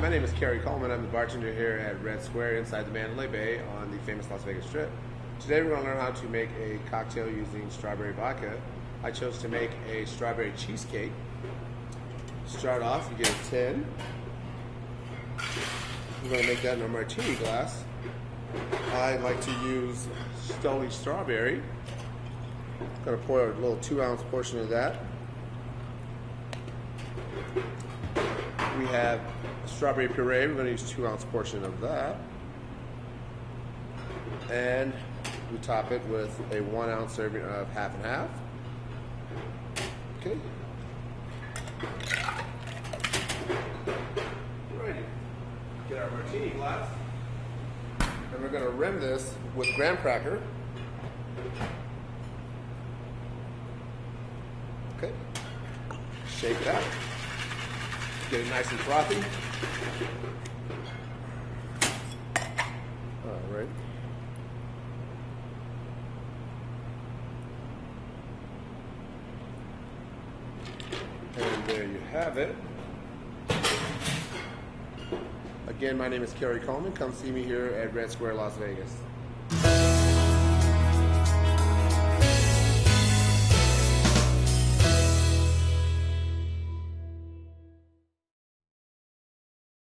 my name is Kerry Coleman. I'm the bartender here at Red Square inside the Mandalay Bay on the famous Las Vegas Strip. Today we're going to learn how to make a cocktail using strawberry vodka. I chose to make a strawberry cheesecake. Start off, you get a tin. We're going to make that in a martini glass. I like to use Stoli strawberry. I'm going to pour a little 2-ounce portion of that. We have strawberry puree. We're going to use a 2-ounce portion of that. And we top it with a 1-ounce serving of half and half. Okay. Alrighty. Get our martini glass. And we're going to rim this with graham cracker. Okay. Shake it out. Get it nice and frothy. All right. And there you have it. Again, my name is Kerry Coleman. Come see me here at Red Square, Las Vegas.